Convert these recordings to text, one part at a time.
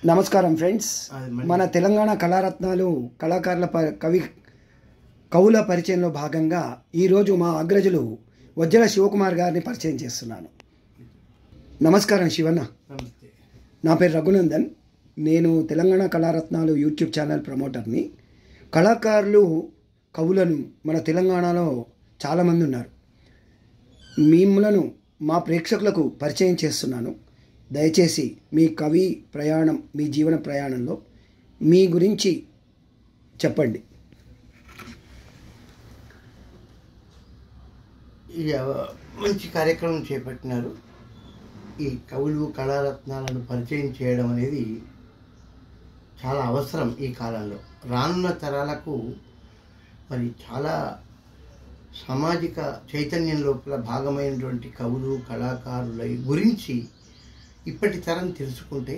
నమస్కారం ఫ్రెండ్స్, మన తెలంగాణ కళారత్నాలు కళాకారుల కవుల పరిచయంలో భాగంగా ఈరోజు మా అగ్రజులు వజ్జల శివకుమార్ గారిని పరిచయం చేస్తున్నాను. నమస్కారం శివన్న. నా పేరు రఘునందన్. నేను తెలంగాణ కళారత్నాలు యూట్యూబ్ ఛానల్ ప్రమోటర్ని. కళాకారులు కవులను మన తెలంగాణలో చాలామంది ఉన్నారు. మిమ్మలను మా ప్రేక్షకులకు పరిచయం చేస్తున్నాను. దయచేసి మీ కవి ప్రయాణం, మీ జీవన ప్రయాణంలో మీ గురించి చెప్పండి. మంచి కార్యక్రమం చేపట్టినారు. ఈ కవులు కళారత్నాలను పరిచయం చేయడం అనేది చాలా అవసరం ఈ కాలంలో. రానున్న తరాలకు మరి చాలా సామాజిక చైతన్యం లోపల భాగమైనటువంటి కవులు కళాకారుల గురించి ఇప్పటి తరం తెలుసుకుంటే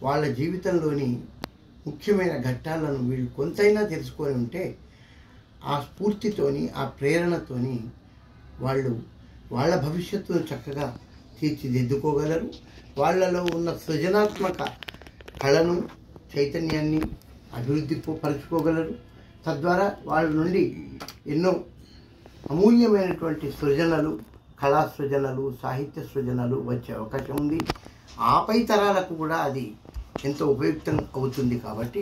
వాళ్ళ జీవితంలోని ముఖ్యమైన ఘట్టాలను వీళ్ళు కొంతైనా తెలుసుకొని ఉంటే ఆ స్ఫూర్తితోని, ఆ ప్రేరణతోని వాళ్ళు వాళ్ళ భవిష్యత్తును చక్కగా తీర్చిదిద్దుకోగలరు. వాళ్ళలో ఉన్న సృజనాత్మక కళను, చైతన్యాన్ని అభివృద్ధి పరుచుకోగలరు. తద్వారా వాళ్ళ నుండి ఎన్నో అమూల్యమైనటువంటి సృజనలు, కళా సృజనలు, సాహిత్య సృజనలు వచ్చే అవకాశం ఉంది. ఆపై తరాలకు కూడా అది ఎంతో ఉపయుక్తం అవుతుంది. కాబట్టి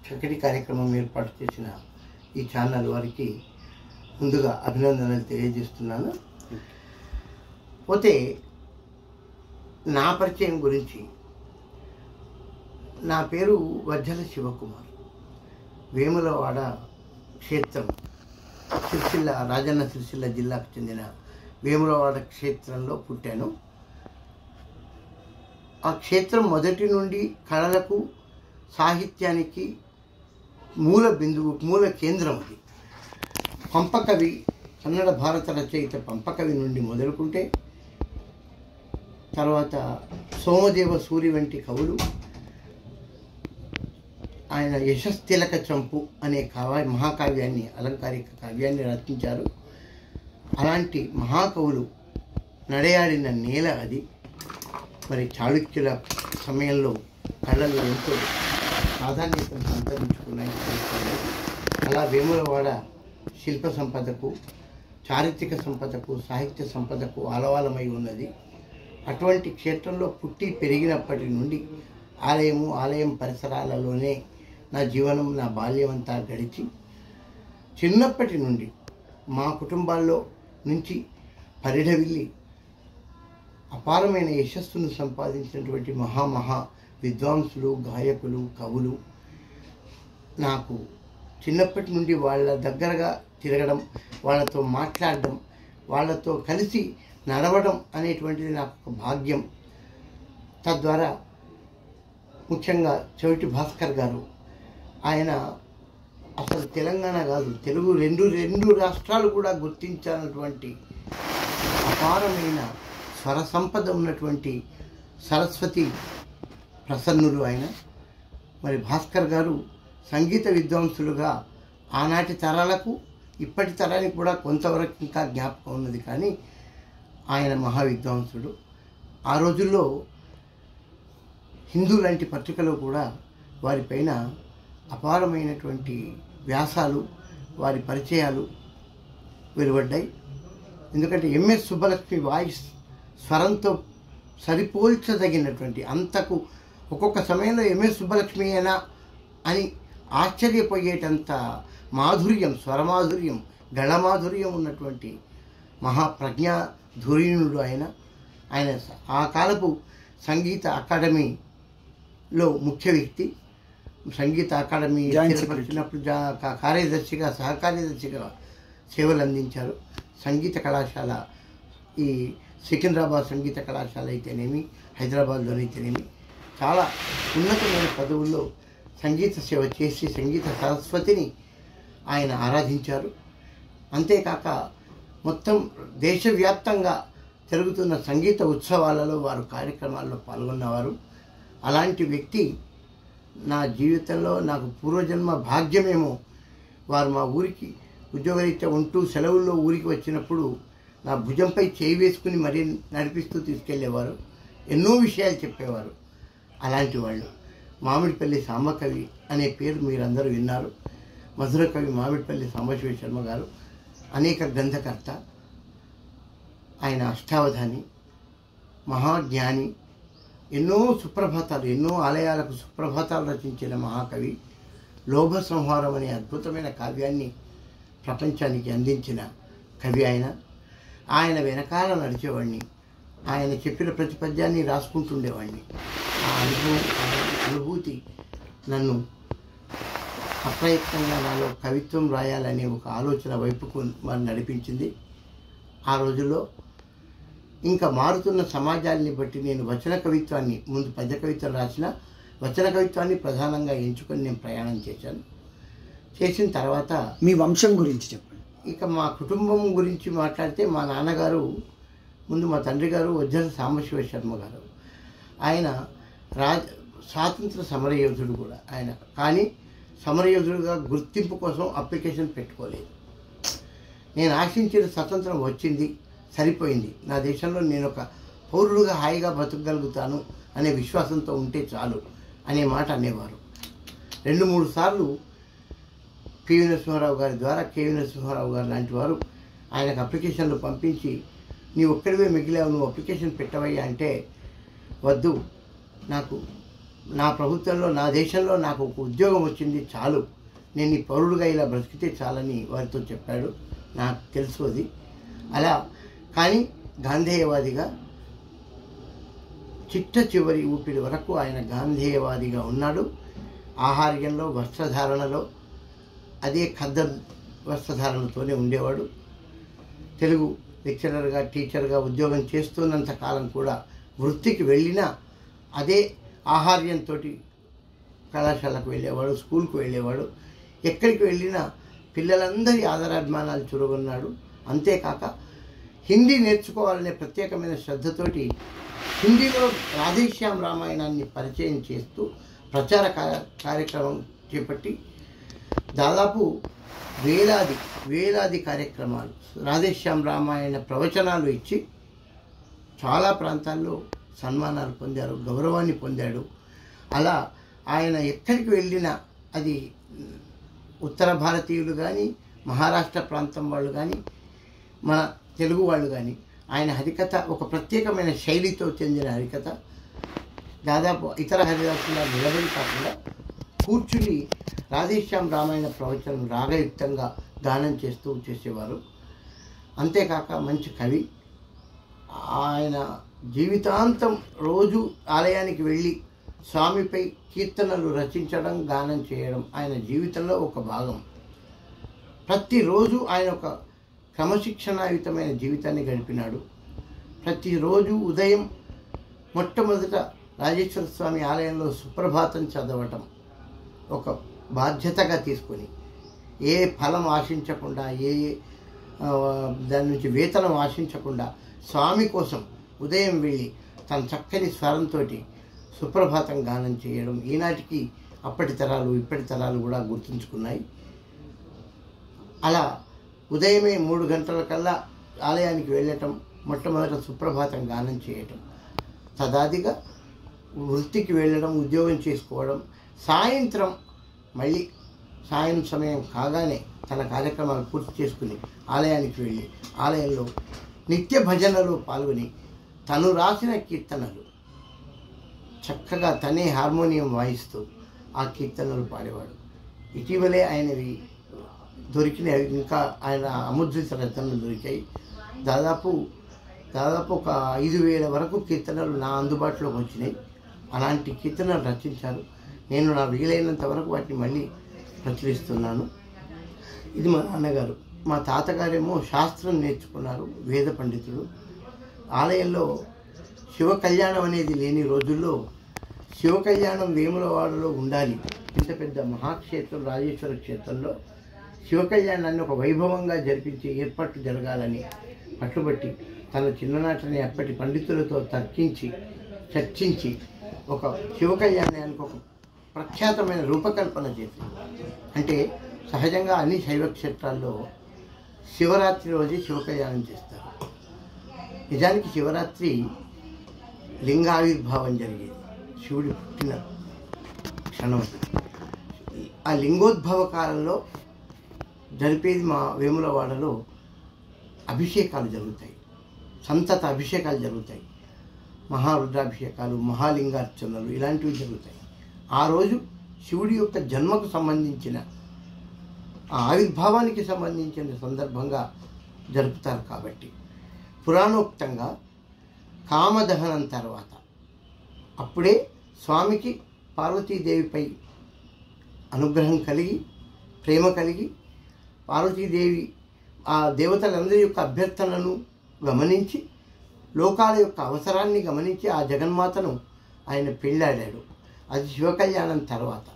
చక్కటి కార్యక్రమం ఏర్పాటు చేసిన ఈ ఛానల్ వారికి ముందుగా అభినందనలు తెలియజేస్తున్నాను. పోతే నా పరిచయం గురించి, నా పేరు వజ్జల శివకుమార్. వేములవాడ క్షేత్రం, సిరిసిల్ల, రాజన్న సిరిసిల్ల జిల్లాకు చెందిన వేములవాడ క్షేత్రంలో పుట్టాను. ఆ క్షేత్రం మొదటి నుండి కళలకు, సాహిత్యానికి మూల బిందువు, మూల కేంద్రం అది. పంపకవి, కన్నడ భారత రచయిత పంపకవి నుండి మొదలుకుంటే తర్వాత సోమదేవ సూరి వంటి కవులు ఆయన యశస్తిలక చంపు అనే మహాకావ్యాన్ని, అలంకారిక కావ్యాన్ని రచించారు. అలాంటి మహాకవులు నడయాడిన నేల అది. మరి చాళుక్యుల సమయంలో కళలు ఎంతో ప్రాధాన్యతను సంతరించుకున్నాయి. అలా వేములవాడ శిల్ప సంపదకు, చారిత్రక సంపదకు, సాహిత్య సంపదకు ఆలవాలమై ఉన్నది. అటువంటి క్షేత్రంలో పుట్టి పెరిగినప్పటి నుండి ఆలయం పరిసరాలలోనే నా జీవనం, నా బాల్యం అంతా గడిచి, చిన్నప్పటి నుండి మా కుటుంబాల్లో నుంచి పరిఢవిల్లి అపారమైన యశస్సును సంపాదించినటువంటి మహా విద్వాంసులు, గాయకులు, కవులు నాకు చిన్నప్పటి నుండి వాళ్ళ దగ్గరగా తిరగడం, వాళ్ళతో మాట్లాడడం, వాళ్ళతో కలిసి నడవడం అనేటువంటిది నాకు ఒక భాగ్యం. తద్వారా ముఖ్యంగా చెవిటి భాస్కర్ గారు, ఆయన అసలు తెలంగాణ కాదు, తెలుగు రెండు రాష్ట్రాలు కూడా గుర్తించినటువంటి అపారమైన స్వర సంపద ఉన్నటువంటి సరస్వతి ప్రసన్నులు ఆయన. మరి భాస్కర్ గారు సంగీత విద్వాంసులుగా ఆనాటి తరాలకు, ఇప్పటి తరానికి కూడా కొంతవరకు ఇంకా జ్ఞాపకం ఉన్నది. కానీ ఆయన మహావిద్వాంసుడు. ఆ రోజుల్లో హిందూ లాంటి పత్రికలో కూడా వారిపైన అపారమైనటువంటి వ్యాసాలు, వారి పరిచయాలు వెలువడ్డాయి. ఎందుకంటే ఎంఎస్ సుబ్బలక్ష్మి వాయిస్ స్వరంతో సరిపోల్చదగినటువంటి, అంతకు ఒక్కొక్క సమయంలో ఎంఎస్ సుబ్బలక్ష్మి అయినా అని ఆశ్చర్యపోయేటంత మాధుర్యం, స్వరమాధుర్యం, గళమాధుర్యం ఉన్నటువంటి మహాప్రజ్ఞాధురీణుడు ఆయన. ఆ కాలపు సంగీత అకాడమీలో ముఖ్య వ్యక్తి. సంగీత అకాడమీ ఏర్పరిచినప్పుడు కార్యదర్శిగా, సహకార్యదర్శిగా సేవలు అందించారు. సంగీత కళాశాల, ఈ సికింద్రాబాద్ సంగీత కళాశాల అయితేనేమి, హైదరాబాద్లోనే అయితేనేమి చాలా ఉన్నతమైన పదవుల్లో సంగీత సేవ చేసి సంగీత సరస్వతిని ఆయన ఆరాధించారు. అంతేకాక మొత్తం దేశవ్యాప్తంగా జరుగుతున్న సంగీత ఉత్సవాలలో వారు కార్యక్రమాల్లో పాల్గొన్నవారు. అలాంటి వ్యక్తి నా జీవితంలో నాకు పూర్వజన్మ భాగ్యమేమో. వారు మా ఊరికి ఉద్యోగరీత్యా ఉంటూ సెలవుల్లో ఊరికి వచ్చినప్పుడు నా భుజంపై చేయి వేసుకుని మరీ నడిపిస్తూ తీసుకెళ్లేవారు. ఎన్నో విషయాలు చెప్పేవారు. అలాంటి వాళ్ళు మామిడిపల్లి సాంబకవి అనే పేరు మీరందరూ విన్నారు. మధుర కవి మామిడిపల్లి సాంబశివ శర్మ గారు అనేక గ్రంథకర్త. ఆయన అష్టావధాని, మహాజ్ఞాని, ఎన్నో సుప్రభాతాలు, ఎన్నో ఆలయాలకు సుప్రభాతాలు రచించిన మహాకవి. లోభ సంహారం అనే అద్భుతమైన కావ్యాన్ని ప్రపంచానికి అందించిన కవి ఆయన. ఆయన వెనకాల నడిచేవాడిని, ఆయన చెప్పిన ప్రతి పద్యాన్ని రాసుకుంటుండేవాడిని. ఆ అనుభూతి నన్ను అప్రయత్నంగా నాలో కవిత్వం రాయాలనే ఒక ఆలోచన వైపుకు నడిపించింది. ఆ రోజుల్లో ఇంకా మారుతున్న సమాజాన్ని బట్టి నేను వచన కవిత్వాన్ని, ముందు పద్య కవిత్వం రాసిన వచన కవిత్వాన్ని ప్రధానంగా ఎంచుకొని నేను ప్రయాణం చేశాను. చేసిన తర్వాత మీ వంశం గురించి చెప్పండి. ఇక మా కుటుంబం గురించి మాట్లాడితే, మా నాన్నగారు, ముందు మా తండ్రి గారు వజ్జల సాంబశివ శర్మ గారు. ఆయన స్వాతంత్ర సమరయోధుడు కూడా ఆయన. కానీ సమరయోధుడుగా గుర్తింపు కోసం అప్లికేషన్ పెట్టుకోలేదు. నేను ఆశించిన స్వతంత్రం వచ్చింది, సరిపోయింది. నా దేశంలో నేను ఒక పౌరుడుగా హాయిగా బతకగలుగుతాను అనే విశ్వాసంతో ఉంటే చాలు అనే మాట అనేవారు. 2-3 సార్లు పివి నరసింహారావు గారి ద్వారా కేవి నరసింహారావు గారు లాంటి వారు ఆయనకు అప్లికేషన్లు పంపించి, నీ ఒక్కడివే మిగిలావు, నువ్వు అప్లికేషన్ పెట్టవయ్యా అంటే, వద్దు, నాకు నా ప్రభుత్వంలో, నా దేశంలో నాకు ఒక ఉద్యోగం వచ్చింది చాలు, నేను ఈ పౌరుడుగా ఇలా బ్రతికితే చాలని వారితో చెప్పాడు. నాకు తెలుసు అది అలా. కానీ గాంధేయవాదిగా చిట్ట చివరి ఊపిరి వరకు ఆయన గాంధేయవాదిగా ఉన్నాడు. ఆహార్యంలో, వస్త్రధారణలో అదే ఖద్దర్ వస్త్రధారణతోనే ఉండేవాడు. తెలుగు లెక్చరర్గా, టీచర్గా ఉద్యోగం చేస్తున్నంత కాలం కూడా వృత్తికి వెళ్ళినా అదే ఆహార్యంతో కళాశాలకు వెళ్ళేవాడు, స్కూల్కి వెళ్ళేవాడు. ఎక్కడికి వెళ్ళినా పిల్లలందరి ఆదరాభిమానాలు చురుగొన్నాడు. అంతేకాక హిందీ నేర్చుకోవాలనే ప్రత్యేకమైన శ్రద్ధతోటి హిందీలో రాధేశ్యామ్ రామాయణాన్ని పరిచయం చేస్తూ ప్రచార కార్యక్రమం చేపట్టి దాదాపు వేలాది కార్యక్రమాలు, రాధేశ్యామ్ రామాయణ ప్రవచనాలు ఇచ్చి చాలా ప్రాంతాల్లో సన్మానాలు పొందారు, గౌరవాన్ని పొందాడు. అలా ఆయన ఎక్కడికి వెళ్ళినా, అది ఉత్తర భారతీయులు కానీ, మహారాష్ట్ర ప్రాంతం వాళ్ళు కానీ, మన తెలుగు వాళ్ళు కానీ, ఆయన హరికథ ఒక ప్రత్యేకమైన శైలితో చెందిన హరికథ. దాదాపు ఇతర హరిదాసులా నిలబడి కాకుండా కూర్చుని రాధేశ్యామ్ రామాయణ ప్రవచనం రాగయుక్తంగా గానం చేస్తూ చేసేవారు. అంతేకాక మంచి కవి. ఆయన జీవితాంతం రోజు ఆలయానికి వెళ్ళి స్వామిపై కీర్తనలు రచించడం, గానం చేయడం ఆయన జీవితంలో ఒక భాగం. ప్రతిరోజు ఆయన ఒక క్రమశిక్షణాయుతమైన జీవితాన్ని గడిపినాడు. ప్రతిరోజు ఉదయం మొట్టమొదట రాజేశ్వర స్వామి ఆలయంలో సుప్రభాతం చదవటం ఒక బాధ్యతగా తీసుకొని, ఏ ఫలం ఆశించకుండా, దాని నుంచి వేతనం ఆశించకుండా స్వామి కోసం ఉదయం వెళ్ళి తన చక్కని స్వరంతో సుప్రభాతం గానం చేయడం ఈనాటికి అప్పటి తరాలు ఇప్పటి తరాలు కూడా గుర్తుంచుకున్నాయి. అలా ఉదయమే 3 గంటలకల్లా ఆలయానికి వెళ్ళటం, మొట్టమొదట సుప్రభాతం గానం చేయటం, తదాదిగా వృత్తికి వెళ్ళడం, ఉద్యోగం చేసుకోవడం, సాయంత్రం మళ్ళీ సాయం సమయం కాగానే తన కార్యక్రమాలు పూర్తి చేసుకుని ఆలయానికి వెళ్ళి ఆలయంలో నిత్య భజనలో పాల్గొని తను రాసిన కీర్తనలు చక్కగా తనే హార్మోనియం వాయిస్తూ ఆ కీర్తనలు పాడేవాడు. ఇటీవలే ఆయనవి దొరికినాయి, ఇంకా ఆయన అముద్రిత రచనలు దొరికాయి. దాదాపు ఒక 5,000 వరకు కీర్తనలు నా అందుబాటులోకి వచ్చినాయి. అలాంటి కీర్తనలు రచించారు. నేను నా వీలైనంత వరకు వాటిని మళ్ళీ ప్రచురిస్తున్నాను. ఇది మా నాన్నగారు. మా తాతగారేమో శాస్త్రం నేర్చుకున్నారు, వేద పండితుడు. ఆలయంలో శివ కళ్యాణం అనేది లేని రోజుల్లో శివ కళ్యాణం వేములవాడలో ఉండాలి. ఇంత పెద్ద మహాక్షేత్రం రాజేశ్వర క్షేత్రంలో శివ కళ్యాణాన్ని ఒక వైభవంగా జరిపించే ఏర్పాట్లు జరగాలని పట్టుబట్టి తన చిన్ననాటిని అప్పటి పండితులతో చర్చించి ఒక శివ కళ్యాణానికి ఒక ప్రఖ్యాతమైన రూపకల్పన చేసింది. అంటే సహజంగా అన్ని శైవ క్షేత్రాల్లో శివరాత్రి రోజే శివ కళ్యాణం చేస్తారు. నిజానికి శివరాత్రి లింగావిర్భావం జరిగేది. శివుడు పుట్టిన క్షణం. ఆ లింగోద్భవ కాలంలో జరిపేది మా వేములవాడలో అభిషేకాలు జరుగుతాయి, సంతత అభిషేకాలు జరుగుతాయి, మహారుద్రాభిషేకాలు, మహాలింగార్చనలు ఇలాంటివి జరుగుతాయి. ఆ రోజు శివుడి యొక్క జన్మకు సంబంధించిన ఆ ఆవిర్భావానికి సంబంధించిన సందర్భంగా జరుపుతారు. కాబట్టి పురాణోక్తంగా కామదహనం తర్వాత అప్పుడే స్వామికి పార్వతీదేవిపై అనుగ్రహం కలిగి, ప్రేమ కలిగి, పార్వతీదేవి ఆ దేవతలందరి యొక్క అభ్యర్థనను గమనించి, లోకాల యొక్క అవసరాన్ని గమనించి ఆ జగన్మాతను ఆయన పెళ్ళాడాడు. అది శివకళ్యాణం తర్వాత.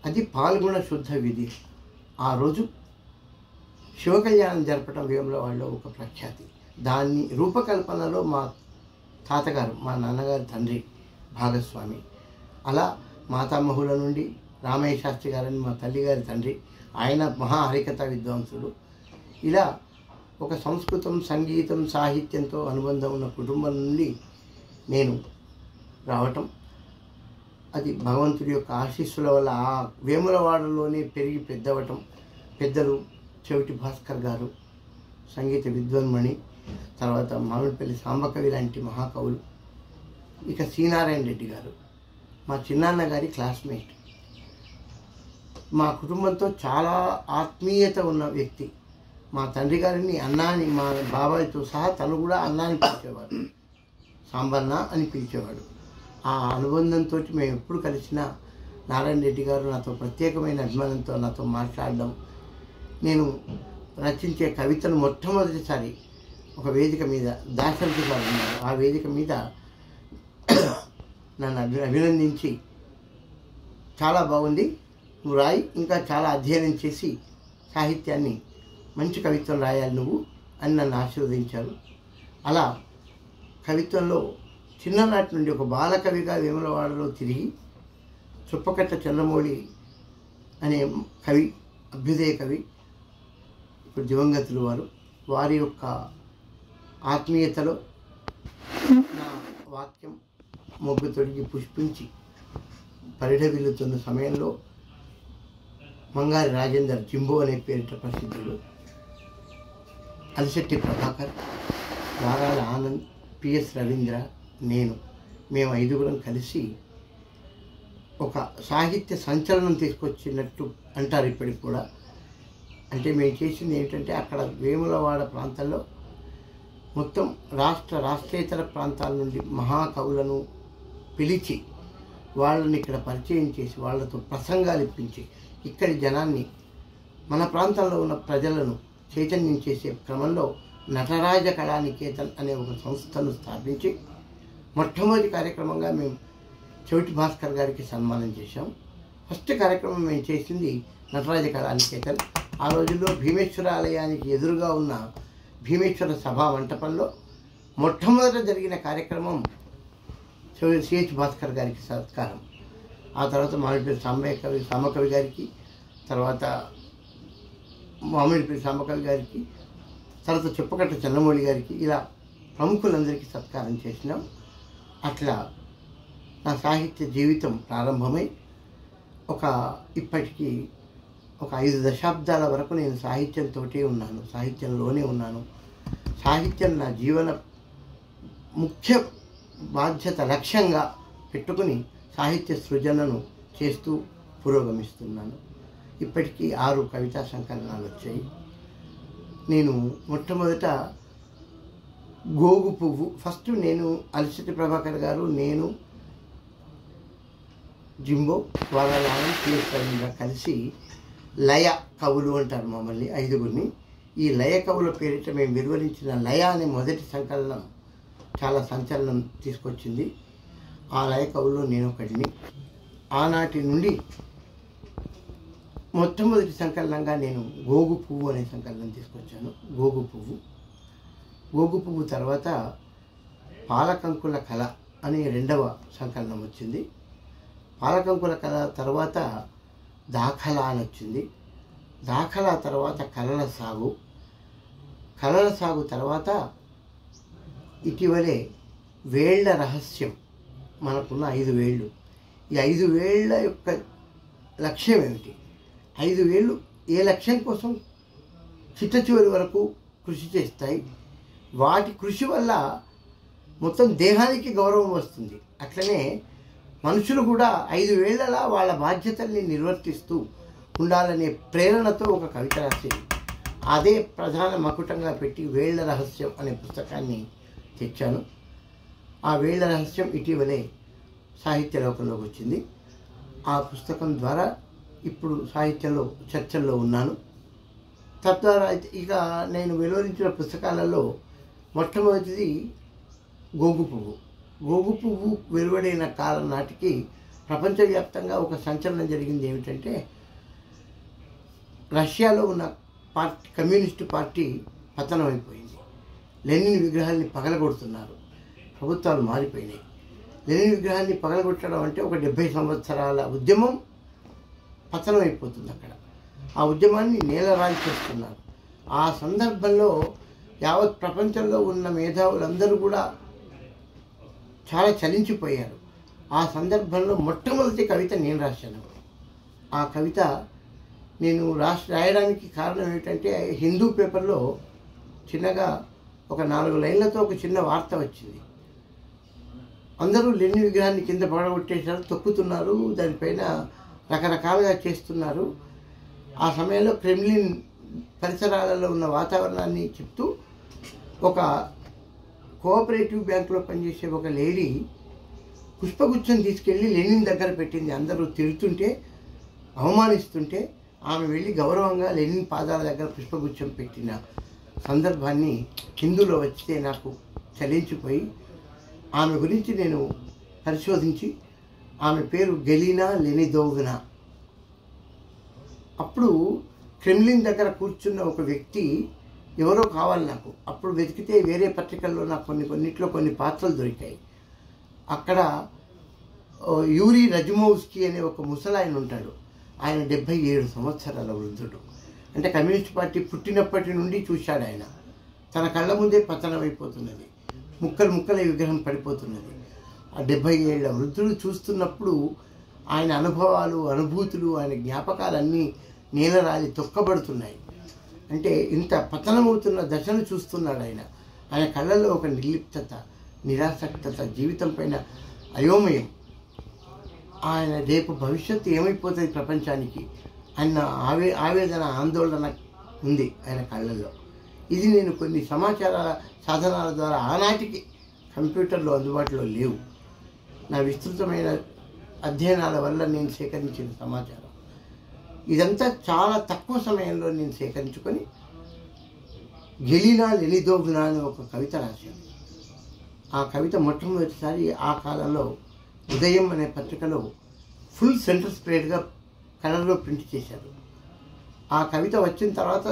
అది పాల్గొన శుద్ధ విధి. ఆ రోజు శివకళ్యాణం జరపడం వేములవాడలో ఒక ప్రఖ్యాతి. దాన్ని రూపకల్పనలో మా తాతగారు, మా నాన్నగారి తండ్రి భాగస్వామి. అలా మాతామహుల నుండి రామయ్య శాస్త్రి గారని మా తల్లిగారి తండ్రి, ఆయన మహా హరికథా విద్వాంసుడు. ఇలా ఒక సంస్కృతం, సంగీతం, సాహిత్యంతో అనుబంధం ఉన్న కుటుంబం నుండి నేను రావటం, అది భగవంతుడి యొక్క ఆశీస్సుల వల్ల ఆ వేములవాడలోనే పెరిగి పెద్దవటం. పెద్దలు చెవిటి భాస్కర్ గారు, సంగీత విద్వాన్మణి, తర్వాత మామిడిపల్లి సాంబకవి లాంటి మహాకవులు, ఇక శ్రీనారాయణ రెడ్డి గారు మా చిన్నాన్న గారి క్లాస్మేట్. మా కుటుంబంతో చాలా ఆత్మీయత ఉన్న వ్యక్తి. మా తండ్రి గారిని అన్నాని, మా బాబాయ్తో సహా తను కూడా అన్నాని పిలిచేవాడు, సాంబన్న అని పిలిచేవాడు. ఆ అనుబంధంతో మేము ఎప్పుడు కలిసినా నారాయణ రెడ్డి గారు నాతో ప్రత్యేకమైన అభిమానంతో నాతో మాట్లాడడం, నేను రచించే కవితను మొట్టమొదటిసారి ఒక వేదిక మీద దాశరథి గారు ఉన్నారు, ఆ వేదిక మీద నన్ను అభినందించి, చాలా బాగుంది, నువ్వు రాయి, ఇంకా చాలా అధ్యయనం చేసి సాహిత్యాన్ని, మంచి కవిత్వం రాయాలి నువ్వు అని నన్ను ఆశీర్వదించారు. అలా కవిత్వంలో చిన్ననాటి నుండి ఒక బాలకవిగా వేములవాడలో తిరిగి చుప్పకట్ట చంద్రమౌళి అనే కవి, అభ్యుదయ కవి, ఇప్పుడు దివంగతులు వారి యొక్క ఆత్మీయతలో నా వాక్యం మొగ్గు తొడిగి పుష్పించి పరిఢవిల్లుతున్న సమయంలో మంగారి రాజేందర్, జింబో అనే పేరిట ప్రసిద్ధుడు, అలిశెట్టి ప్రభాకర్, వారాల ఆనంద్, పిఎస్ రవీంద్ర, మేము ఐదుగురం కలిసి ఒక సాహిత్య సంచలనం తీసుకొచ్చినట్టు అంటారు ఇప్పటికి కూడా. అంటే మేము చేసింది ఏంటంటే, అక్కడ వేములవాడ ప్రాంతంలో మొత్తం రాష్ట్రేతర ప్రాంతాల నుండి మహాకవులను పిలిచి వాళ్ళని ఇక్కడ పరిచయం చేసి, వాళ్ళతో ప్రసంగాలు ఇప్పించి, ఇక్కడి జనాన్ని, మన ప్రాంతంలో ఉన్న ప్రజలను చైతన్యం చేసే క్రమంలో నటరాజ కళానికేతన్ అనే ఒక సంస్థను స్థాపించి మొట్టమొదటి కార్యక్రమంగా మేము చెవిటి భాస్కర్ గారికి సన్మానం చేశాం. ఫస్ట్ కార్యక్రమం మేము చేసింది నటరాజ కళానికేతన్. ఆ రోజుల్లో భీమేశ్వర ఆలయానికి ఎదురుగా ఉన్న భీమేశ్వర సభా మంటపంలో మొట్టమొదట జరిగిన కార్యక్రమం సిహెచ్ భాస్కర్ గారికి సత్కారం. ఆ తర్వాత మామిడిపల్లి సాంబకవి గారికి, తర్వాత మామిడిపల్లి సాంబకవి గారికి, తర్వాత చుప్పకట్ట చంద్రమౌళి గారికి, ఇలా ప్రముఖులందరికీ సత్కారం చేసినాం. అట్లా నా సాహిత్య జీవితం ప్రారంభమై ఇప్పటికీ ఒక 5 దశాబ్దాల వరకు నేను సాహిత్యంలోనే ఉన్నాను. సాహిత్యం నా జీవన ముఖ్య బాధ్యత, లక్ష్యంగా పెట్టుకుని సాహిత్య సృజనను చేస్తూ పురోగమిస్తున్నాను. ఇప్పటికీ 6 కవితా సంకలనాలు వచ్చాయి. నేను మొట్టమొదట గోగు పువ్వు, ఫస్ట్ నేను అలిశెట్టి ప్రభాకర్ గారు, నేను, జింబో, వారాలానం, పిఎస్ రవీంద్ర కలిసి లయ కవులు అంటారు మమ్మల్ని, 5గురిని. ఈ లయ కవుల పేరిట మేము వివరించిన లయ అనే మొదటి సంకలనం చాలా సంచలనం తీసుకొచ్చింది. ఆ లయ కవుల్లో నేను ఒకటిని. ఆనాటి నుండి మొట్టమొదటి సంకలనంగా నేను గోగు పువ్వు అనే సంకలనం తీసుకొచ్చాను. గోగు పువ్వు తర్వాత పాలకంకుల కళ అనే 2వ సంకలనం వచ్చింది. పాలకంకుల కళ తర్వాత దాఖలా అని వచ్చింది. దాఖలా తర్వాత కళల సాగు తర్వాత ఇటీవలే వేళ్ల రహస్యం, మనకున్న 5 వేళ్ళు, ఈ 5 వేళ్ల యొక్క లక్ష్యం ఏమిటి, 5 వేళ్ళు ఏ లక్ష్యం కోసం చిట్ట చివరి వరకు కృషి చేస్తాయి. వాటి కృషి వల్ల మొత్తం దేహానికి గౌరవం వస్తుంది. అట్లనే మనుషులు కూడా 5 వేళ్లలా వాళ్ళ బాధ్యతల్ని నిర్వర్తిస్తూ ఉండాలనే ప్రేరణతో ఒక కవిత రాసేది. అదే ప్రధాన మకుటంగా పెట్టి వేళ్ల రహస్యం అనే పుస్తకాన్ని తెచ్చాను. ఆ వేళ్ల రహస్యం ఇటీవలే సాహిత్య లోకంలోకి వచ్చింది. ఆ పుస్తకం ద్వారా ఇప్పుడు సాహిత్యంలో చర్చల్లో ఉన్నాను. తద్వారా ఇక నేను వెలువరించిన పుస్తకాలలో మొట్టమొదటిది గోగు పువ్వు. గోగు పువ్వు వెలువడైన కాలం నాటికి ప్రపంచవ్యాప్తంగా ఒక సంచలనం జరిగింది. ఏమిటంటే రష్యాలో ఉన్న కమ్యూనిస్టు పార్టీ పతనం అయిపోయింది. లెనిన్ విగ్రహాన్ని పగలగొడుతున్నారు. ప్రభుత్వాలు మారిపోయినాయి. లెనిన్ విగ్రహాన్ని పగలగొట్టడం అంటే ఒక 70 సంవత్సరాల ఉద్యమం పతనం అయిపోతుంది. అక్కడ ఆ ఉద్యమాన్ని నేలరాయి చేస్తున్నారు. ఆ సందర్భంలో యావత్ ప్రపంచంలో ఉన్న మేధావులందరూ కూడా చాలా చలించిపోయారు. ఆ సందర్భంలో మొట్టమొదటి కవిత నేను రాశాను. ఆ కవిత నేను రాయడానికి కారణం ఏమిటంటే హిందూ పేపర్లో చిన్నగా ఒక 4 లైన్లతో ఒక చిన్న వార్త వచ్చింది. అందరూ లెనిన్ విగ్రహాన్ని కింద పడగొట్టేశారు, తొక్కుతున్నారు, దానిపైన రకరకాలుగా చేస్తున్నారు. ఆ సమయంలో క్రెమ్లిన్ పరిసరాలలో ఉన్న వాతావరణాన్ని చెప్తూ ఒక కోఆపరేటివ్ బ్యాంకులో పనిచేసే ఒక లేడీ పుష్పగుచ్చం తీసుకెళ్ళి లెనిన్ దగ్గర పెట్టింది. అందరూ తిడుతుంటే, అవమానిస్తుంటే ఆమె వెళ్ళి గౌరవంగా లెనిన్ పాదాల దగ్గర పుష్పగుచ్చం పెట్టిన సందర్భాన్ని హిందూలో వచ్చితే నాకు చలించిపోయి ఆమె గురించి నేను పరిశోధించి, ఆమె పేరు గెలినా లెనిదోవ్నా. అప్పుడు క్రెమ్లిన్ దగ్గర కూర్చున్న ఒక వ్యక్తి ఎవరో కావాలి నాకు. అప్పుడు వెతికితే వేరే పత్రికల్లో నాకు కొన్నిట్లో కొన్ని పాత్రలు దొరికాయి. అక్కడ యూరీ రజమోవ్స్కీ అనే ఒక ముసలాయన ఉంటాడు. ఆయన 77 సంవత్సరాల వృద్ధుడు. అంటే కమ్యూనిస్ట్ పార్టీ పుట్టినప్పటి నుండి చూశాడు ఆయన. తన కళ్ళ ముందే పతనం అయిపోతున్నది, ముక్కలు ముక్కలై విగ్రహం పడిపోతున్నది. ఆ 70 ఏళ్ల వృద్ధుడు చూస్తున్నప్పుడు ఆయన అనుభవాలు, అనుభూతులు, ఆయన జ్ఞాపకాలన్నీ నేలరాలి తొక్కబడుతున్నాయి. అంటే ఇంత పతనమవుతున్న దశను చూస్తున్నాడు ఆయన. ఆయన కళ్ళల్లో ఒక నిర్లిప్తత, నిరాసక్తత, జీవితం పైన అయోమయం. ఆయన రేపు భవిష్యత్తు ఏమైపోతుంది ప్రపంచానికి అన్న ఆవేదన, ఆందోళన ఉంది ఆయన కళ్ళల్లో. ఇది నేను కొన్ని సమాచార సాధనాల ద్వారా, ఆనాటికి కంప్యూటర్లో అందుబాటులో లేవు, నా విస్తృతమైన అధ్యయనాల వల్ల నేను సేకరించిన సమాచారం. ఇదంతా చాలా తక్కువ సమయంలో నేను సేకరించుకొని గెలినా లెనిదోవ్నా అనే ఒక కవిత రాశాను. ఆ కవిత మొట్టమొదటిసారి ఆ కాలంలో ఉదయం అనే పత్రికలో ఫుల్ సెంటర్ స్ప్రెడ్గా కలర్లో ప్రింట్ చేశారు. ఆ కవిత వచ్చిన తర్వాత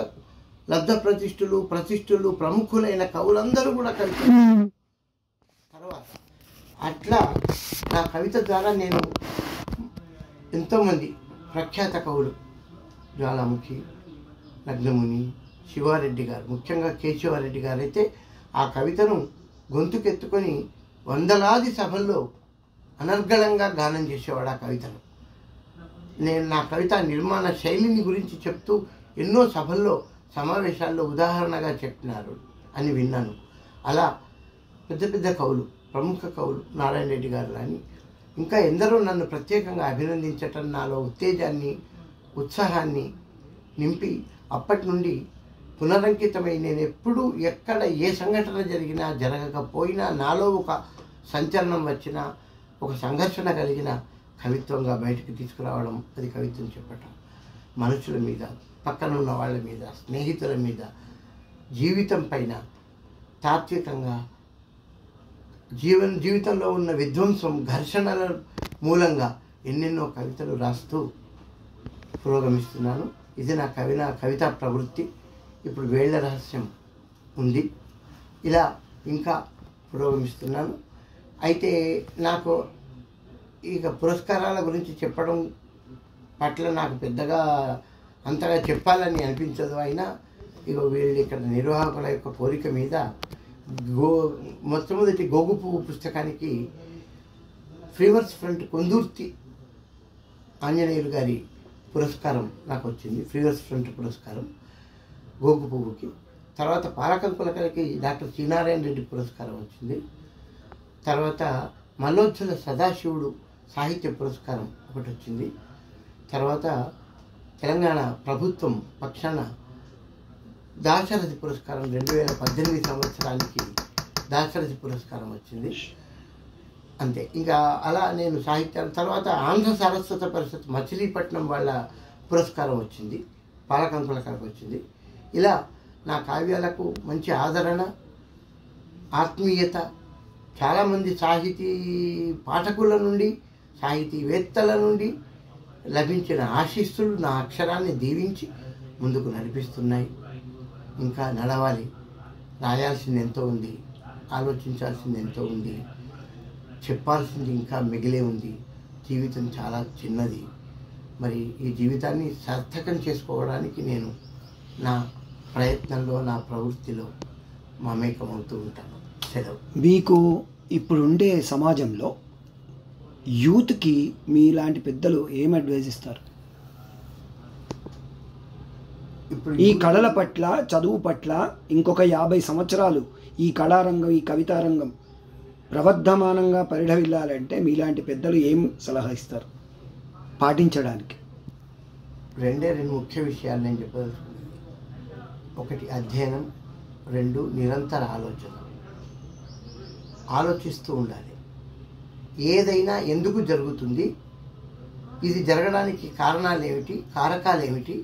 లబ్ధ ప్రతిష్ఠులు ప్రముఖులైన కవులందరూ కూడా కవిత తర్వాత అట్లా నా కవిత ద్వారా నేను ఎంతోమంది ప్రఖ్యాత కవులు, జ్వాలాముఖి, నగ్నముని, శివారెడ్డి గారు, ముఖ్యంగా కేశవారెడ్డి గారు అయితే ఆ కవితను గొంతుకెత్తుకొని వందలాది సభల్లో అనర్గళంగా గానం చేసేవాడు. ఆ కవితను నేను నా కవిత నిర్మాణ శైలిని గురించి చెప్తూ ఎన్నో సభల్లో, సమావేశాల్లో ఉదాహరణగా చెప్పినారు అని విన్నాను. అలా పెద్ద పెద్ద కవులు, ప్రముఖ కవులు, నారాయణ రెడ్డి గారు కానీ ఇంకా ఎందరో నన్ను ప్రత్యేకంగా అభినందించటం నాలో ఉత్తేజాన్ని, ఉత్సాహాన్ని నింపి అప్పటి నుండి పునరంకితమై నేను ఎప్పుడు ఎక్కడ ఏ సంఘటన జరిగినా జరగకపోయినా నాలో ఒక సంచలనం వచ్చినా, ఒక సంఘర్షణ కలిగిన కవిత్వంగా బయటకు తీసుకురావడం, అది కవిత్వం చెప్పటం. మనుషుల మీద, పక్కన ఉన్న వాళ్ళ మీద, స్నేహితుల మీద, జీవితం పైన తాత్వికంగా జీవితంలో ఉన్న విధ్వంసం, ఘర్షణల మూలంగా ఎన్నెన్నో కవితలు రాస్తూ పురోగమిస్తున్నాను. ఇది నా కవితా ప్రవృత్తి. ఇప్పుడు వేళ్ల రహస్యం ఉంది. ఇలా ఇంకా పురోగమిస్తున్నాను. అయితే నాకు ఇక పురస్కారాల గురించి చెప్పడం పట్ల నాకు పెద్దగా అంతగా చెప్పాలని అనిపించదు. అయినా ఇక వీళ్ళు ఇక్కడ నిర్వాహకుల యొక్క కోరిక మీద మొట్టమొదటి గోగు పువ్వు పుస్తకానికి ఫ్రీవర్స్ ఫ్రంట్ కొందుర్తి ఆంజనేయులు గారి పురస్కారం నాకు వచ్చింది, ఫ్రీవర్స్ ఫ్రంట్ పురస్కారం గోగు పువ్వుకి. తర్వాత పాలకంకులకలకి డాక్టర్ శ్రీనారాయణ రెడ్డి పురస్కారం వచ్చింది. తర్వాత మల్లోజ్జల సదాశివుడు సాహిత్య పురస్కారం ఒకటి వచ్చింది. తర్వాత తెలంగాణ ప్రభుత్వం పక్షాన దాశరథి పురస్కారం 2018 సంవత్సరానికి దాశరథి పురస్కారం వచ్చింది. అంతే. ఇంకా అలా నేను సాహిత్యాలు, తర్వాత ఆంధ్ర సారస్వత పరిషత్ మచిలీపట్నం వాళ్ళ పురస్కారం వచ్చింది, పాలకంకులకలకు వచ్చింది. ఇలా నా కావ్యాలకు మంచి ఆదరణ, ఆత్మీయత, చాలామంది సాహితీ పాఠకుల నుండి, సాహితీవేత్తల నుండి లభించిన ఆశీస్సులు నా అక్షరాన్ని దీవించి ముందుకు నడిపిస్తున్నాయి. ఇంకా నడవాలి, రాయాల్సింది ఎంతో ఉంది, ఆలోచించాల్సింది ఎంతో ఉంది, చెప్పాల్సింది ఇంకా మిగిలే ఉంది. జీవితం చాలా చిన్నది. మరి ఈ జీవితాన్ని సార్థకం చేసుకోవడానికి నేను నా ప్రయత్నంలో, నా ప్రవృత్తిలో మమేకమవుతూ ఉంటాను. సెలవు. మీకు ఇప్పుడుండే సమాజంలో యూత్కి మీలాంటి పెద్దలు ఏం అడ్వైజ్ ఇస్తారు? ఇప్పుడు ఈ కళల పట్ల, చదువు పట్ల ఇంకొక 50 సంవత్సరాలు ఈ కళారంగం, ఈ కవితారంగం ప్రవర్ధమానంగా పరిఢవిల్లాలంటే మీలాంటి పెద్దలు ఏం సలహా ఇస్తారు పాటించడానికి? రెండు ముఖ్య విషయాలు నేను చెప్పదలుచుకున్నాను. ఒకటి అధ్యయనం, 2 నిరంతర ఆలోచన. ఆలోచిస్తూ ఉండాలి. ఏదైనా ఎందుకు జరుగుతుంది, ఇది జరగడానికి కారణాలు ఏమిటి, కారకాలు ఏమిటి,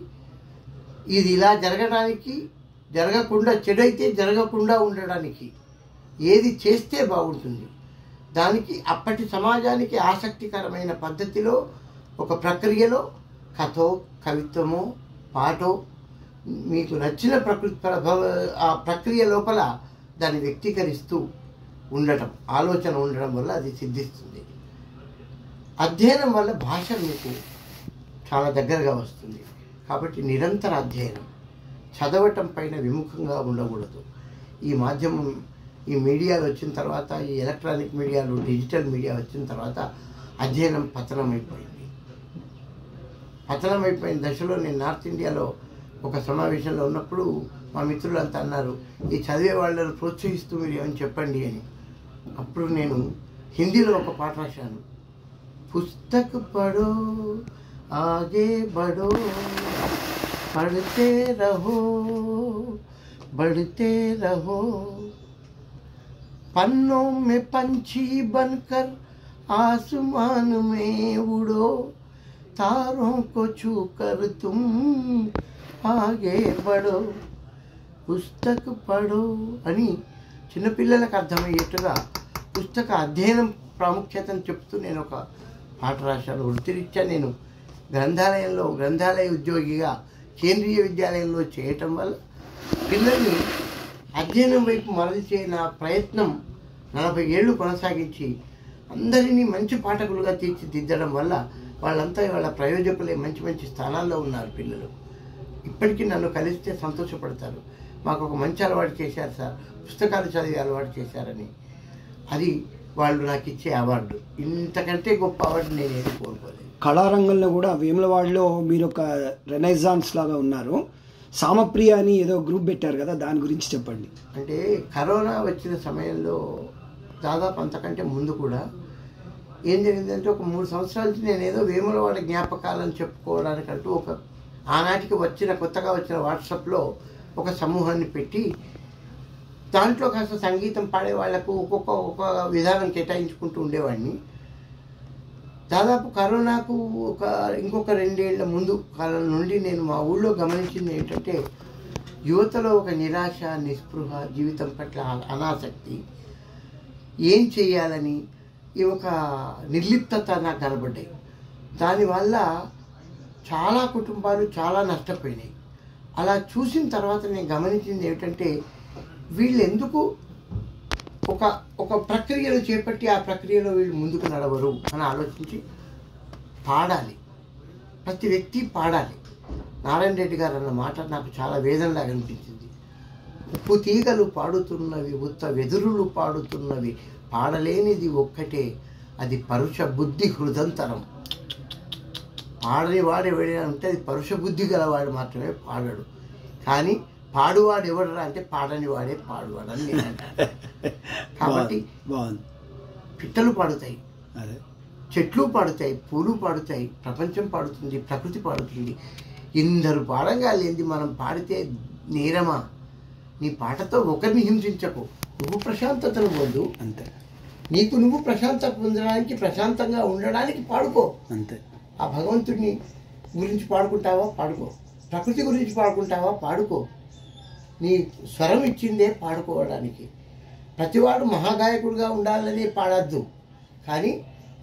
ఇది ఇలా జరగడానికి, జరగకుండా, చెడైతే జరగకుండా ఉండడానికి ఏది చేస్తే బాగుంటుంది, దానికి అప్పటి సమాజానికి ఆసక్తికరమైన పద్ధతిలో, ఒక ప్రక్రియలో కథో, కవిత్వమో, పాటో, మీకు నచ్చిన ఆ ప్రక్రియ లోపల దాన్ని వ్యక్తీకరిస్తూ ఉండటం, ఆలోచన ఉండడం వల్ల అది సిద్ధిస్తుంది. అధ్యయనం వల్ల భాష మీకు చాలా దగ్గరగా వస్తుంది. కాబట్టి నిరంతర అధ్యయనం, చదవటం పైన విముఖంగా ఉండకూడదు. ఈ మాధ్యమం, ఈ మీడియాలు వచ్చిన తర్వాత, ఈ ఎలక్ట్రానిక్ మీడియాలు, డిజిటల్ మీడియా వచ్చిన తర్వాత అధ్యయనం పతనమైపోయింది. పతనమైపోయిన దశలో నేను నార్త్ ఇండియాలో ఒక సమావేశంలో ఉన్నప్పుడు మా మిత్రులంతా అన్నారు, ఈ చదివే వాళ్ళని ప్రోత్సహిస్తూ మీరు ఏమని చెప్పండి అని. అప్పుడు నేను హిందీలో ఒక పాట రాశాను. పుస్తక పడో ఆగే బడో పढ़ते रहो बढ़ते रहो पन्नों में पंछी बनकर आसमान में उड़ो तारों को छूकर तुम आगे बढ़ो పుస్తక పడో అని చిన్నపిల్లలకు అర్థమయ్యేట్టుగా పుస్తక అధ్యయనం ప్రాముఖ్యతను చెప్తూ నేను ఒక పాట రాశాను. వృత్తిరీత్యా నేను గ్రంథాలయ ఉద్యోగిగా కేంద్రీయ విద్యాలయంలో చేయటం వల్ల పిల్లల్ని అధ్యయనం వైపు మరల్చే నా ప్రయత్నం 40 ఏళ్ళు కొనసాగించి అందరినీ మంచి పాఠకులుగా తీర్చిదిద్దడం వల్ల వాళ్ళంతా వాళ్ళ ప్రయోజకులే మంచి మంచి స్థానాల్లో ఉన్నారు పిల్లలు. ఇప్పటికీ నన్ను కలిస్తే సంతోషపడతారు. మాకు ఒక మంచి అలవాటు చేశారు సార్, పుస్తకాలు చదివి అలవాటు చేశారని. అది వాళ్ళు నాకు ఇచ్చే అవార్డు. ఇంతకంటే గొప్ప అవార్డు నేను ఏది కోరుకోలేదు. కళారంగంలో కూడా వేములవాడలో మీరు ఒక రెనైజాన్స్ లాగా ఉన్నారు. సామప్రియ అని ఏదో గ్రూప్ పెట్టారు కదా, దాని గురించి చెప్పండి. అంటే కరోనా వచ్చిన సమయంలో దాదాపు అంతకంటే ముందు కూడా ఏం జరిగిందంటే, ఒక 3 సంవత్సరాల నుంచి నేను ఏదో వేములవాడ జ్ఞాపకాలను చెప్పుకోవడానికంటూ ఒక ఆనాటికి కొత్తగా వచ్చిన వాట్సాప్లో ఒక సమూహాన్ని పెట్టి దాంట్లో కాస్త సంగీతం పాడే వాళ్లకు ఒక్కొక్క విధానం కేటాయించుకుంటూ ఉండేవాడిని. దాదాపు కరోనాకు ఇంకొక 2 ఏళ్ల ముందు కాలం నుండి నేను మా ఊళ్ళో గమనించింది ఏంటంటే, యువతలో ఒక నిరాశ, నిస్పృహ, జీవితం పట్ల అనాసక్తి, ఏం చేయాలని ఈ ఒక నిర్లిప్తత నాకు కనబడ్డాయి. దానివల్ల చాలా కుటుంబాలు చాలా నష్టపోయినాయి. అలా చూసిన తర్వాత నేను గమనించింది ఏమిటంటే, వీళ్ళు ఎందుకు ఒక ప్రక్రియను చేపట్టి ఆ ప్రక్రియలో వీళ్ళు ముందుకు నడవరు అని ఆలోచించి పాడాలి, ప్రతి వ్యక్తి పాడాలి. నారాయణ రెడ్డి గారు అన్న మాట నాకు చాలా వేదనలాగా అనిపించింది. ఉప్పు తీగలు పాడుతున్నవి, ఉత్త వెదురులు పాడుతున్నవి, పాడలేనిది ఒక్కటే, అది పరుష బుద్ధి హృదంతరం. పాడని వాడు ఎవడైనా ఉంటే అది పరుష బుద్ధి గలవాడు మాత్రమే పాడడు. కానీ పాడువాడు ఎవడరా అంటే పాడని వాడే పాడువాడు అని నేను అంటాను. కాబట్టి పిట్టలు పాడుతాయి, చెట్లు పాడుతాయి, పూలు పాడుతాయి, ప్రపంచం పాడుతుంది, ప్రకృతి పాడుతుంది. ఇందరు పాడంగా లేనిది మనం పాడితే నేరమా? నీ పాటతో ఒకరిని హింసించకు, నువ్వు ప్రశాంతతను పొందు. అంతే. నీకు నువ్వు ప్రశాంతత పొందడానికి, ప్రశాంతంగా ఉండడానికి పాడుకో. అంతే. ఆ భగవంతుడిని గురించి పాడుకుంటావా? పాడుకో. ప్రకృతి గురించి పాడుకుంటావా? పాడుకో. నీ స్వరం ఇచ్చిందే పాడుకోవడానికి. ప్రతివాడు మహాగాయకుడిగా ఉండాలని పాడద్దు, కానీ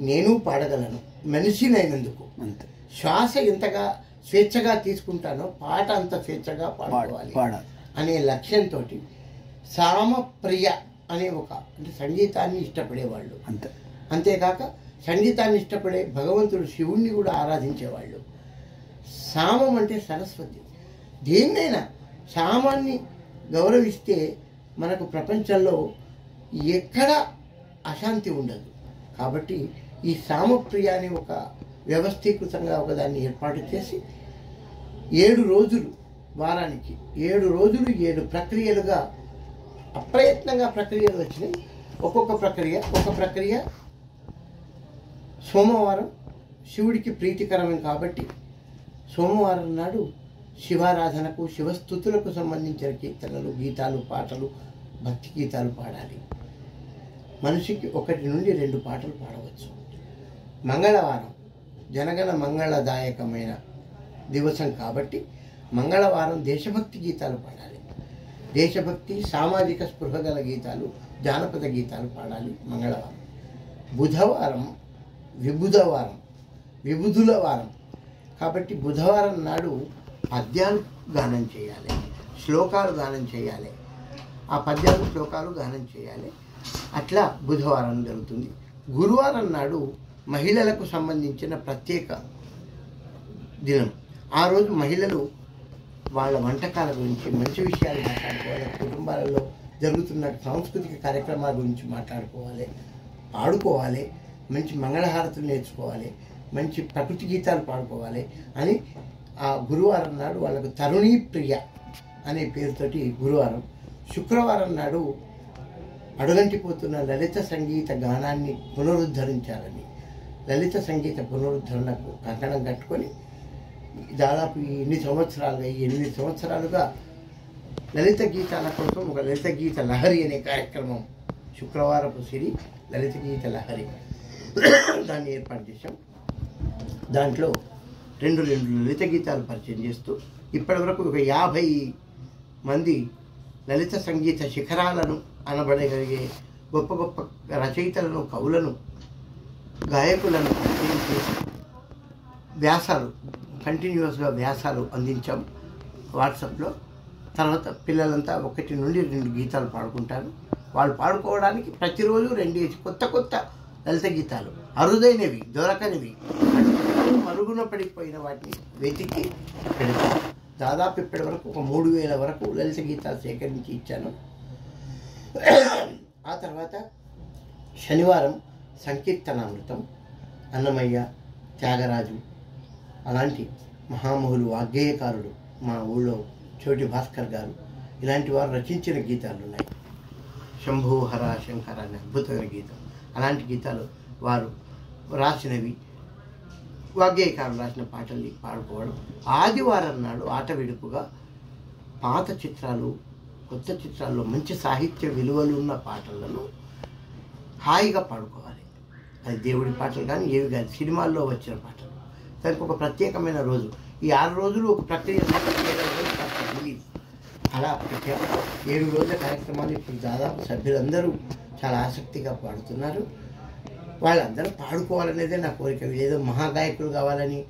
నేను పాడగలను మనిషినైనందుకు. అంతే. శ్వాస ఎంతగా స్వేచ్ఛగా తీసుకుంటానో పాట అంత స్వేచ్ఛగా పాడుకోవాలి అనే లక్ష్యంతో సామప్రియ అనే అంటే సంగీతాన్ని ఇష్టపడేవాళ్ళు. అంతే. అంతేకాక సంగీతాన్ని ఇష్టపడే భగవంతుడు శివుణ్ణి కూడా ఆరాధించేవాళ్ళు. సామం అంటే సరస్వతి. దేన్నైనా సామాన్ని గౌరవిస్తే మనకు ప్రపంచంలో ఎక్కడ అశాంతి ఉండదు. కాబట్టి ఈ సామప్రియ అనే ఒక వ్యవస్థీకృతంగా ఒకదాన్ని ఏర్పాటు చేసి 7 రోజులు, వారానికి 7 రోజులు 7 ప్రక్రియలుగా అప్రయత్నంగా ప్రక్రియలు వచ్చినాయి. ఒక ప్రక్రియ సోమవారం శివుడికి ప్రీతికరమే కాబట్టి సోమవారం నాడు శివారాధనకు, శివస్థుతులకు సంబంధించిన కీర్తనలు, గీతాలు, పాటలు, భక్తి గీతాలు పాడాలి. మనిషికి 1 నుండి 2 పాటలు పాడవచ్చు. మంగళవారం జనగణ మంగళదాయకమైన దివసం కాబట్టి మంగళవారం దేశభక్తి గీతాలు పాడాలి. దేశభక్తి, సామాజిక స్పృహ గల గీతాలు, జానపద గీతాలు పాడాలి మంగళవారం. బుధవారం విబుధుల వారం కాబట్టి బుధవారం నాడు పద్యాలు గానం చేయాలి, శ్లోకాలు గానం చేయాలి. ఆ పద్యాలు, శ్లోకాలు గానం చేయాలి. అట్లా బుధవారం జరుగుతుంది. గురువారం నాడు మహిళలకు సంబంధించిన ప్రత్యేక దినం. ఆ రోజు మహిళలు వాళ్ళ వంటకాల గురించి, మంచి విషయాలు మాట్లాడుకోవాలి, కుటుంబాలలో జరుగుతున్న సాంస్కృతిక కార్యక్రమాల గురించి మాట్లాడుకోవాలి, పాడుకోవాలి, మంచి మంగళహారతులు నేర్చుకోవాలి, మంచి ప్రకృతి గీతాలు పాడుకోవాలి అని ఆ గురువారం నాడు వాళ్ళకు తరుణీ ప్రియ అనే పేరుతోటి గురువారం. శుక్రవారం నాడు అడుగంటిపోతున్న లలిత సంగీత గానాన్ని పునరుద్ధరించాలని, లలిత సంగీత పునరుద్ధరణకు కంకణం కట్టుకొని దాదాపు 8 సంవత్సరాలుగా లలిత గీతాల కోసం ఒక లలిత గీత లహరి అనే కార్యక్రమం, శుక్రవారపు సిరి లలిత గీత లహరి, దాన్ని ఏర్పాటు చేశాం. దాంట్లో 2 లలిత గీతాలు పరిచయం చేస్తూ ఇప్పటివరకు ఒక 50 మంది లలిత సంగీత శిఖరాలను అనబడగలిగే గొప్ప గొప్ప రచయితలను, కవులను, గాయకులను వ్యాసాలు, కంటిన్యూస్గా వ్యాసాలు అందించాం వాట్సాప్లో. తర్వాత పిల్లలంతా 1 నుండి 2 గీతాలు పాడుకుంటారు. వాళ్ళు పాడుకోవడానికి ప్రతిరోజు 2 కొత్త లలిత గీతాలు, అరుదైనవి, దొరకనివి, మరుగున పడిపోయిన వాటిని వెతికి పెడతాను. దాదాపు ఇప్పటి వరకు ఒక 3000 వరకు లలిత గీతాలు సేకరించి ఇచ్చాను. ఆ తర్వాత శనివారం సంకీర్తనామృతం, అన్నమయ్య, త్యాగరాజు అలాంటి మహామహులు, వాగ్గేయకారులు, మా ఊళ్ళో చోటి భాస్కర్ గారు ఇలాంటి వారు రచించిన గీతాలు ఉన్నాయి. శంభో హర శంకర అనే అద్భుతమైన గీతం, అలాంటి గీతాలు వారు రాసినవి, వాగ్గేయకారులు రాసిన పాటల్ని పాడుకోవడం. ఆదివారం నాడు ఆట విడుపుగా పాత చిత్రాలు, కొత్త చిత్రాల్లో మంచి సాహిత్య విలువలు ఉన్న పాటలను హాయిగా పాడుకోవాలి. అది దేవుడి పాటలు కానీ ఏవి కానీ, సినిమాల్లో వచ్చిన పాటలు. దానికి ఒక ప్రత్యేకమైన రోజు, ఈ 6 రోజులు ఒక ప్రక్రియ, అలా 7 రోజుల కార్యక్రమాలు ఇప్పుడు దాదాపు సభ్యులందరూ చాలా ఆసక్తిగా పాడుతున్నారు. వాళ్ళందరూ పాడుకోవాలనేదే నా కోరిక. ఏదో మహాగాయకులు కావాలని,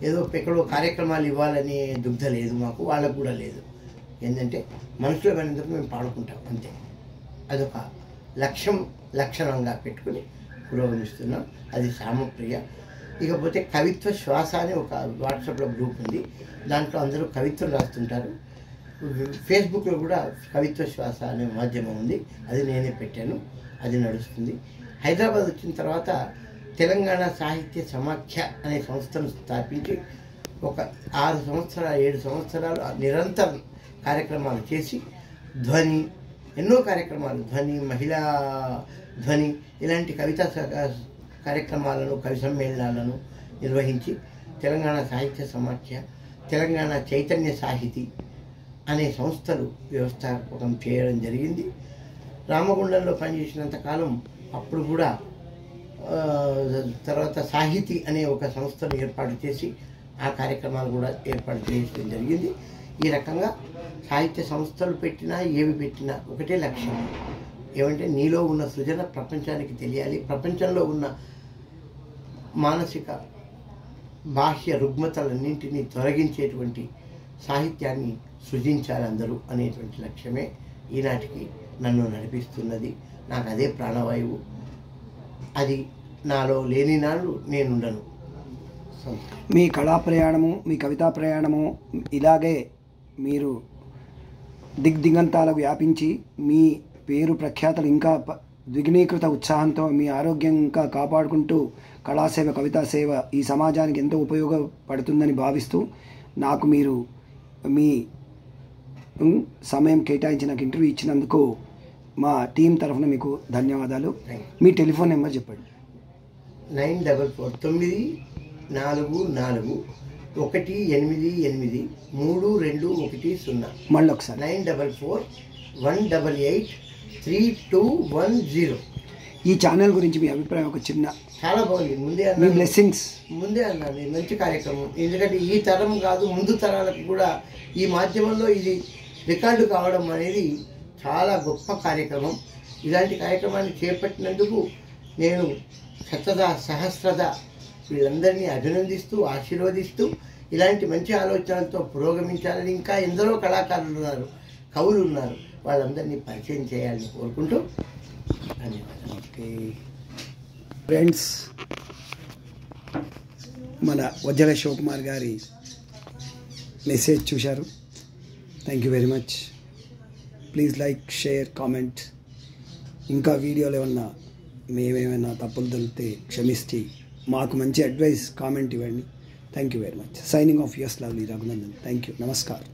ఏదో ఎక్కడో కార్యక్రమాలు ఇవ్వాలని దుగ్ధ లేదు మాకు, వాళ్ళకు కూడా లేదు. ఏంటంటే మనుషుల పనేందుకు మేము పాడుకుంటాం అంతే. అదొక లక్షణంగా పెట్టుకుని పురోగమిస్తున్నాం. అది సామప్రియ. ఇకపోతే కవిత్వ శ్వాస అని ఒక వాట్సాప్లో గ్రూప్ ఉంది. దాంట్లో అందరూ కవిత్వం రాస్తుంటారు. ఫేస్బుక్లో కూడా కవిత్వ శ్వాస అనే మాధ్యమం ఉంది, అది నేనే పెట్టాను, అది నడుస్తుంది. హైదరాబాద్ వచ్చిన తర్వాత తెలంగాణ సాహిత్య సమాఖ్య అనే సంస్థను స్థాపించి ఒక 6 సంవత్సరాలు 7 సంవత్సరాలు నిరంతరం కార్యక్రమాలు చేసి ధ్వని ఎన్నో కార్యక్రమాలు ధ్వని మహిళా ధ్వని ఇలాంటి కవితా కార్యక్రమాలను కవి సమ్మేళనాలను నిర్వహించి తెలంగాణ సాహిత్య సమాఖ్య తెలంగాణ చైతన్య సాహితీ అనే సంస్థలు వ్యవస్థాపకం చేయడం జరిగింది. రామగుండంలో పనిచేసినంత కాలం అప్పుడు కూడా తర్వాత సాహితీ అనే ఒక సంస్థను ఏర్పాటు చేసి ఆ కార్యక్రమాలు కూడా ఏర్పాటు చేయడం జరిగింది. ఈ రకంగా సాహిత్య సంస్థలు పెట్టినా ఏవి పెట్టినా ఒకటే లక్ష్యం, ఏమంటే నీలో ఉన్న సృజన ప్రపంచానికి తెలియాలి, ప్రపంచంలో ఉన్న మానసిక బాహ్య రుగ్మతలన్నింటినీ తొలగించేటువంటి సాహిత్యాన్ని సృజించాలి అందరూ అనేటువంటి లక్ష్యమే ఈనాటికి నన్ను నడిపిస్తున్నది. నాకు అదే ప్రాణవాయువు. అది నాలో లేని నాళ్ళు నేనుండను. మీ కళా ప్రయాణము, మీ కవితా ప్రయాణము ఇలాగే మీరు దిగ్దిగంతాలకు వ్యాపించి మీ పేరు ప్రఖ్యాతలు ఇంకా ద్విగుణీకృత ఉత్సాహంతో మీ ఆరోగ్యం ఇంకా కాపాడుకుంటూ కళాసేవ కవితా సేవ ఈ సమాజానికి ఎంతో ఉపయోగపడుతుందని భావిస్తూ నాకు మీరు మీ సమయం కేటాయించి నాకు ఇంటర్వ్యూ ఇచ్చినందుకు మా టీం తరఫున మీకు ధన్యవాదాలు. మీ టెలిఫోన్ నెంబర్ చెప్పండి. 9494188321 మళ్ళీ ఒకసారి 9441883210. ఈ ఛానల్ గురించి మీ అభిప్రాయం ఒక చిన్న. చాలా బాగుంది. ముందే అన్నాను మంచి కార్యక్రమం. ఎందుకంటే ఈ తరం కాదు ముందు తరాలకు కూడా ఈ మాధ్యమంలో ఇది రికార్డు కావడం అనేది చాలా గొప్ప కార్యక్రమం. ఇలాంటి కార్యక్రమాన్ని చేపట్టినందుకు నేను సహస్రద వీళ్ళందరినీ అభినందిస్తూ ఆశీర్వదిస్తూ ఇలాంటి మంచి ఆలోచనలతో పురోగమించాలని, ఇంకా ఎందరో కళాకారులు ఉన్నారు, కవులు ఉన్నారు, వాళ్ళందరినీ పరిచయం చేయాలని కోరుకుంటూ ధన్యవాదాలు. ఓకే ఫ్రెండ్స్, మన వజ్జల శివకుమార్ గారి మెసేజ్ చూశారు. Thank you very much. Please like, share, comment. ఇంకా వీడియోలు ఏమన్నా మేమేమైనా తప్పులు దొరికితే క్షమిస్తే మాకు మంచి అడ్వైస్ కామెంట్ ఇవ్వండి. Thank you very much. Signing off yours lovely Raghunandan. Thank you. నమస్కారం.